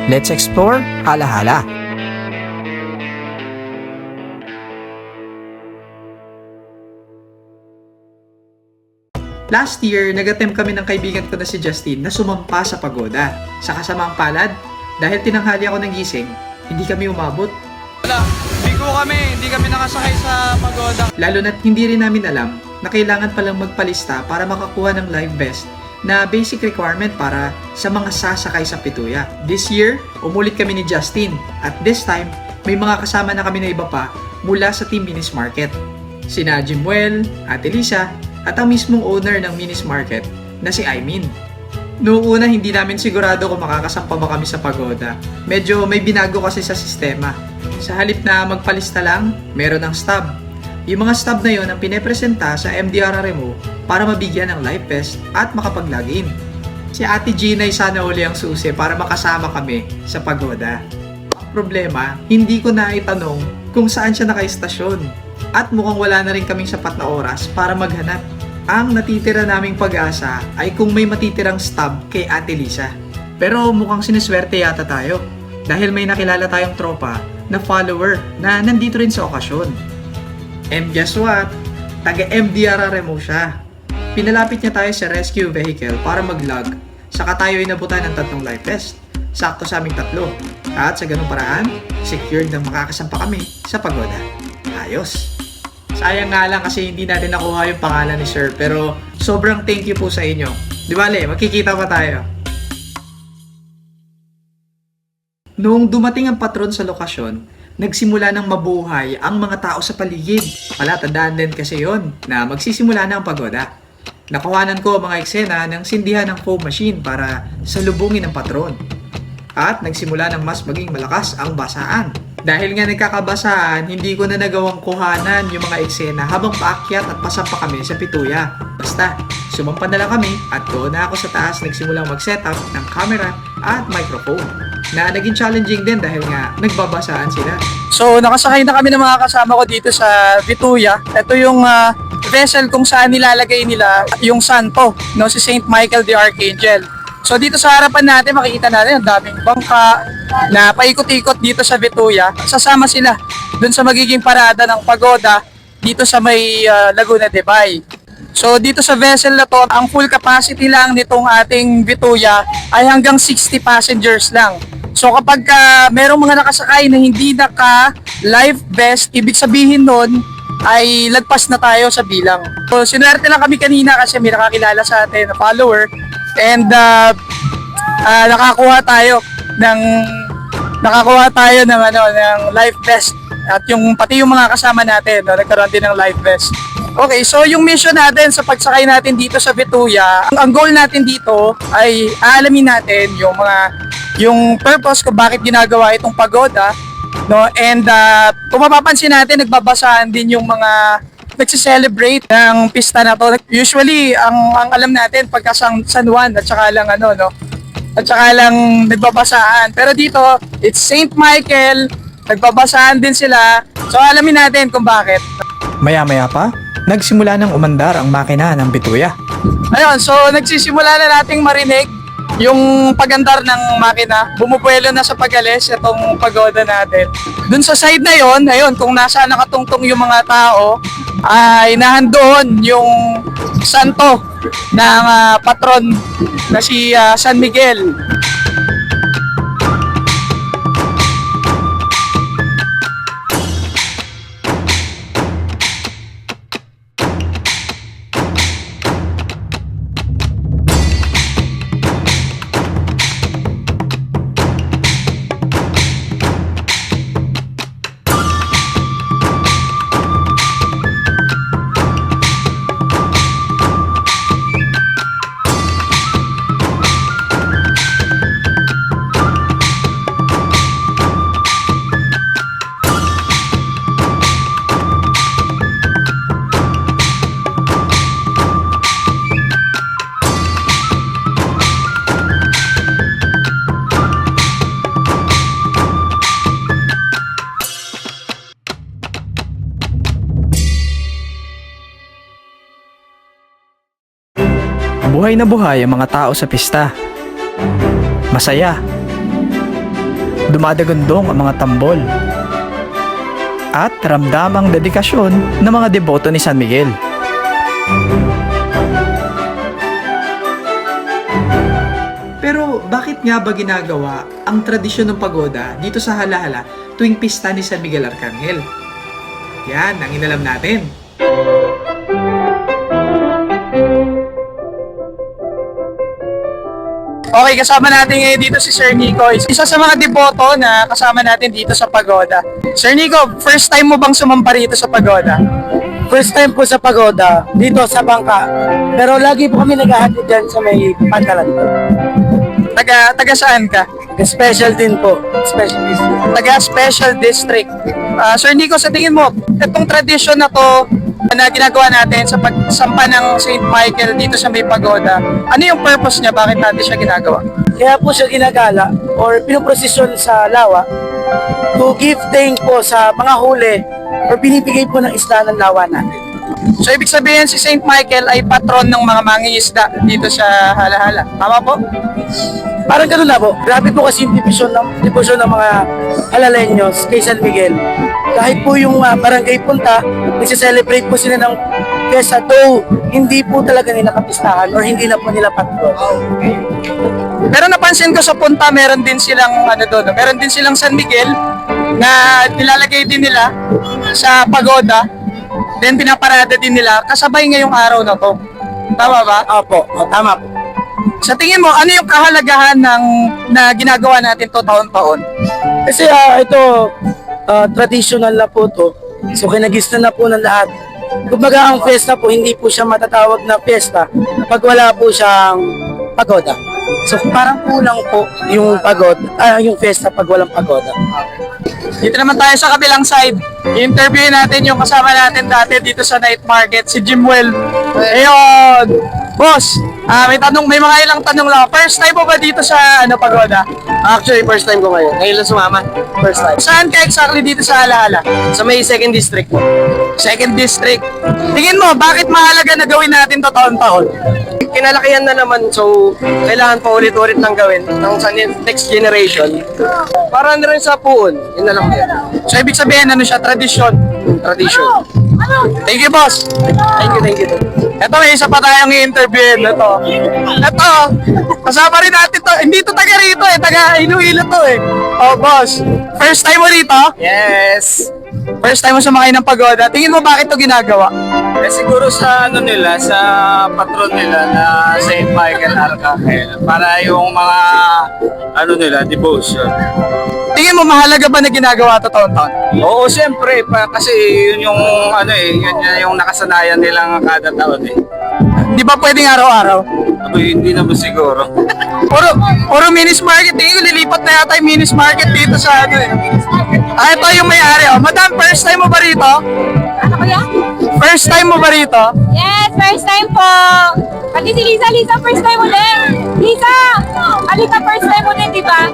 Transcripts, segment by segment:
Let's explore Hala-Hala. Last year, nag-attempt kami ng kaibigan ko na si Justin na sumampa sa pagoda. Sa kasamaang palad, dahil tinanghali ako ng gising, hindi kami umabot. Hindi kami nakasakay sa pagoda. Lalo na't hindi rin namin alam na kailangan palang magpalista para makakuha ng life vest na basic requirement para sa mga sasakay sa Pituya. This year, umulit kami ni Justin at this time, may mga kasama na kami na iba pa mula sa Team Minis Market. Sina Jimwell, Ate Lisa, at ang mismong owner ng Minis Market na si Aimin. Noong una, hindi namin sigurado kung makakasampa ba kami sa pagoda. Medyo may binago kasi sa sistema. Sa halip na magpalista lang, meron ng stub. Yung mga stub na yon ang pinepresenta sa MDRRMO para mabigyan ng life vest at makapag-login. Si Ate Gina ay sana uli ang susi para makasama kami sa pagoda. Ang problema, hindi ko na itanong kung saan siya nakaistasyon at mukhang wala na rin kaming sapat na oras para maghanap. Ang natitira naming pag-asa ay kung may matitirang stub kay Ate Lisa. Pero mukhang siniswerte yata tayo dahil may nakilala tayong tropa na follower na nandito rin sa okasyon. And guess what? Taga-MDRRMO siya. Pinalapit niya tayo sa rescue vehicle para mag-log. Saka tayo inabutan ng 3 life vest. Sakto sa aming 3. At sa ganung paraan, secured na makakasampa kami sa pagoda. Ayos! Sayang nga lang kasi hindi natin nakuha yung pangalan ni Sir, pero sobrang thank you po sa inyo. Di bale, magkikita pa tayo. Noong dumating ang patron sa lokasyon, nagsimula ng mabuhay ang mga tao sa paligid. Palatandaan din kasi yon na magsisimula na ang pagoda. Nakuhanan ko ang mga eksena ng sindihan ng foam machine para salubungin ang patron. At nagsimula ng mas maging malakas ang basaan. Dahil nga nagkakabasaan, hindi ko na nagawang kuhanan yung mga eksena habang paakyat at pasampa kami sa Pituya. Basta, sumampa na lang kami at doon na ako sa taas nagsimulang mag-setup ng camera at microphone. Na naging challenging din dahil nga nagbabasaan sila. So, nakasakay na kami ng mga kasama ko dito sa Pituya. Ito yung vessel kung saan nilalagay nila yung santo, no, si Saint Michael the Archangel. So dito sa harapan natin, makikita natin ang daming bangka na paikot-ikot dito sa Pituya. Sasama sila dun sa magiging parada ng pagoda dito sa may Laguna de Bay. So dito sa vessel na to, ang full capacity lang nitong ating Pituya ay hanggang 60 passengers lang. So kapag merong mga nakasakay na hindi naka-life vest, ibig sabihin nun ay lagpas na tayo sa bilang. So sinuwerte lang kami kanina kasi may nakakilala sa atin na follower. And nakakuha tayo ng life vest at yung pati yung mga kasama natin, no, nagkaroon din ng life vest. Okay, so yung mission natin sa pagsakay natin dito sa Pituya, ang goal natin dito ay aalamin natin yung purpose kung bakit ginagawa itong pagoda, no, and kung mapapansin natin, nagbabasaan din yung mga nagse-celebrate ng pista na to. Usually, ang alam natin pagka San Juan at saka lang at saka lang nagbabasaan. Pero dito, it's Saint Michael, nagbabasaan din sila. So alamin natin kung bakit. Maya-maya pa, nagsimula ng umandar ang makina ng Pituya. Ayun, so nagsisimula na nating marinig yung pagandar ng makina. Bumubuelo na sa pag-alis itong pagoda natin. Dun sa side na yon, ayun, kung nasa nakatungtong yung mga tao, ay nahandoon yung santo ng patron na si San Miguel. Buhay na buhay ang mga tao sa pista. Masaya. dumadagundong ang mga tambol. At ramdam ang dedikasyon ng mga deboto ni San Miguel. Pero bakit nga ba ginagawa ang tradisyon ng pagoda dito sa Hala-Hala tuwing pista ni San Miguel Arcangel? Yan ang inalam natin. Okay, kasama natin ngayon dito si Sir Nico. Isa sa mga deboto na kasama natin dito sa pagoda. Sir Nico, first time mo bang sumamba rito sa pagoda? First time po sa pagoda, dito sa bangka. Pero lagi po kami naghahatid dyan sa may pantalan po. Taga saan ka? Special din po. Special district. Taga Special District. Sir Nico, sa tingin mo, itong tradisyon na to na ginagawa natin sa pagsampa ng St. Michael dito sa may pagoda, ano yung purpose niya? Bakit natin siya ginagawa? Kaya po siya ginagala or pinoprosesyon sa lawa to give thank po sa mga huli or binibigay po ng isla ng lawa natin. So, ibig sabihin si St. Michael ay patron ng mga mangingisda dito sa Hala-Hala. Tama po? Parang ganun na po. Grabe po kasi yung devotion ng mga Halaleños kay San Miguel. Kahit po yung barangay punta, nagse-celebrate po sila ng fiesta, though hindi po talaga nila kapistahan or hindi na po nila patron. Pero napansin ko sa punta, meron din silang meron din silang San Miguel na nilalagay din nila sa pagoda. Then pinaparada din nila kasabay ngayong araw na to. Tama ba? Opo, tama po. Sa tingin mo, ano yung kahalagahan na ginagawa natin to taon-taon? Kasi ito, traditional na po to. So kinagista na po ng lahat. Kumbaga ang fiesta po, hindi po siya matatawag na fiesta pag wala po siyang pagoda. So parang kulang po yung yung fiesta pag walang pagoda. Dito naman tayo sa kabilang side. I-interview natin yung kasama natin dati dito sa night market, si Jimwell. Ayun! Boss, may mga ilang tanong lang. First time mo ba dito sa pagoda? Actually, first time ko ngayon. Ngayon lang sumama. First time. Saan ka exactly dito sa Hala-Hala? Sa may second district po. Second district. Tingin mo, bakit mahalaga na gawin natin to taon-taon? Kinalakihan na naman, so kailangan pa ulit-ulit lang gawin ng sa next generation. Para na rin sa puon. Yun na lang yan. So, ibig sabihin, siya, tradisyon. Tradition. Thank you, boss. Thank you. Ito, may isa pa tayong i-interviewin. Ito, kasama rin natin to. Hindi to taga rito taga Iloilo to Oh, boss. First time mo rito? Yes! First time mo sumakay ng pagoda. Tingin mo bakit to ginagawa? siguro sa nila, sa patron nila na St. Michael Arcangel. Para yung mga nila, devotion. Tingin mo mahalaga ba na ginagawa to taon-taon? Oo, siyempre. Kasi yun yung yun yung nakasanayan nilang kada taon Di ba pwedeng araw-araw? Hindi naman siguro. Puro minis market. Tingin ko lilipat na yata yung minis market dito sa ito yung may-ari. Madam, first time mo ba rito? Ano kaya? First time mo ba rito? Yes, first time po. Pati si Lisa, first time ulit. Lisa! Alika, first time ulit, di ba?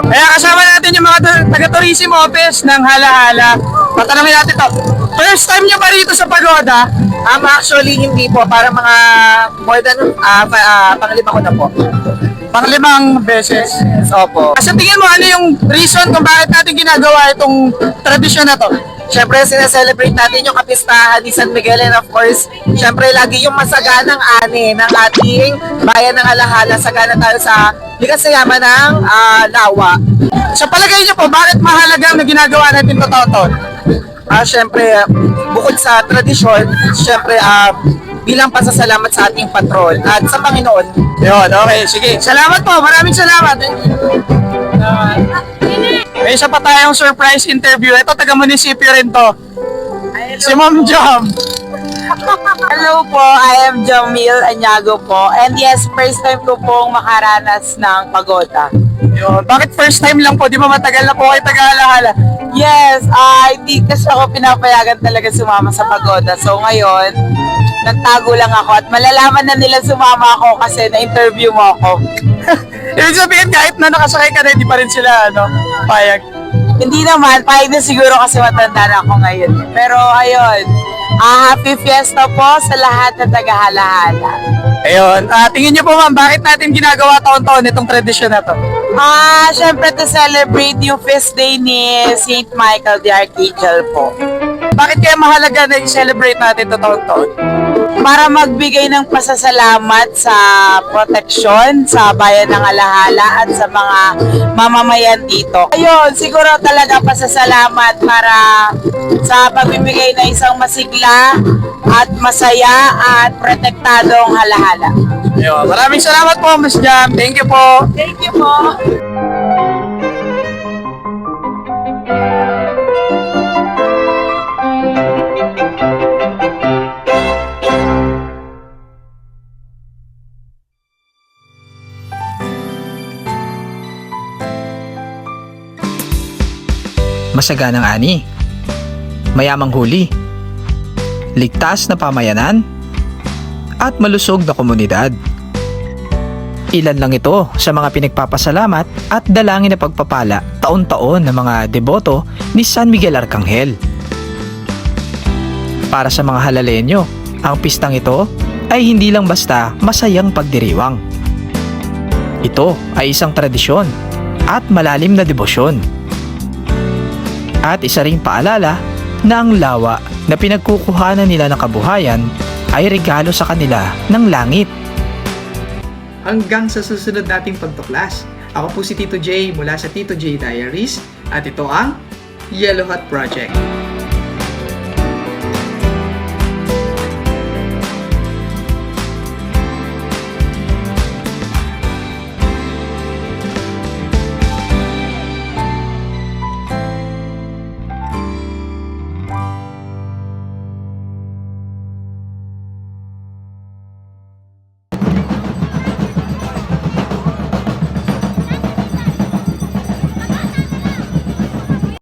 Kaya kasama natin yung mga taga-tourism office ng Hala-Hala. Patanungin natin to. First time nyo ba rito sa pagoda? Actually, hindi po. Para mga more than panglima ko na po. Panglimang beses. Opo. Sa tingin mo, ano yung reason kung bakit natin ginagawa itong tradisyon na to? Siyempre, sineselebrate natin yung kapistahan ni San Miguel and of course, siyempre, lagi yung masaganang ani ng ating bayan ng Hala-Hala. Sagana tayo sa likas na yaman ng lawa. Sa palagay niyo po, bakit mahalagang na ginagawa natin ito taon-taon? Siyempre, bukod sa tradisyon, siyempre, bilang pasasalamat sa ating patron at sa Panginoon. Yun, okay, sige. Salamat po, maraming salamat. May isa pa tayong surprise interview. Ito, taga-munisipyo rin to. Si Ma'am Jam. Hello po, I am Jamil Anyago po. And yes, first time ko pong makaranas ng pagoda. Yun, bakit first time lang po? Di ba matagal na po kayo taga-Hala-Hala? Yes, hindi kasi ako pinapayagan talaga sumama sa pagoda. So ngayon, nagtago lang ako at malalaman na nila sumama ako kasi na-interview mo ako. Ibig sabihin, kahit na nakasakay ka na, hindi pa rin sila, payag. Hindi naman, pahig na siguro kasi matanda na ako ngayon. Pero ayun, happy fiesta po sa lahat na taga-Hala-Hala. Ayun, tingin niyo po ma'am, bakit natin ginagawa taon-taon itong tradisyon na to? Syempre to celebrate yung feast day ni Saint Michael the Archangel po. Bakit kaya mahalaga na i-celebrate natin ito taon-taon? Para magbigay ng pasasalamat sa proteksyon sa bayan ng Alahala at sa mga mamamayan dito. Ayun, siguro talaga pasasalamat para sa pagbibigay ng isang masigla at masaya at protektadong Alahala. Ayun, maraming salamat po, Miss Jam. Thank you po. Thank you po. Masaganang ani, mayamang huli, ligtas na pamayanan, at malusog na komunidad. Ilan lang ito sa mga pinagpapasalamat at dalangin na pagpapala taon-taon ng mga deboto ni San Miguel Arcangel. Para sa mga Halalenyo, ang pistang ito ay hindi lang basta masayang pagdiriwang. Ito ay isang tradisyon at malalim na debosyon. At isa ring paalala na ang lawa na pinagkukuhanan nila ng kabuhayan ay regalo sa kanila ng langit. Hanggang sa susunod nating pagtuklas. Ako po si Tito J mula sa Tito J Diaries at ito ang Yellow Hat Project.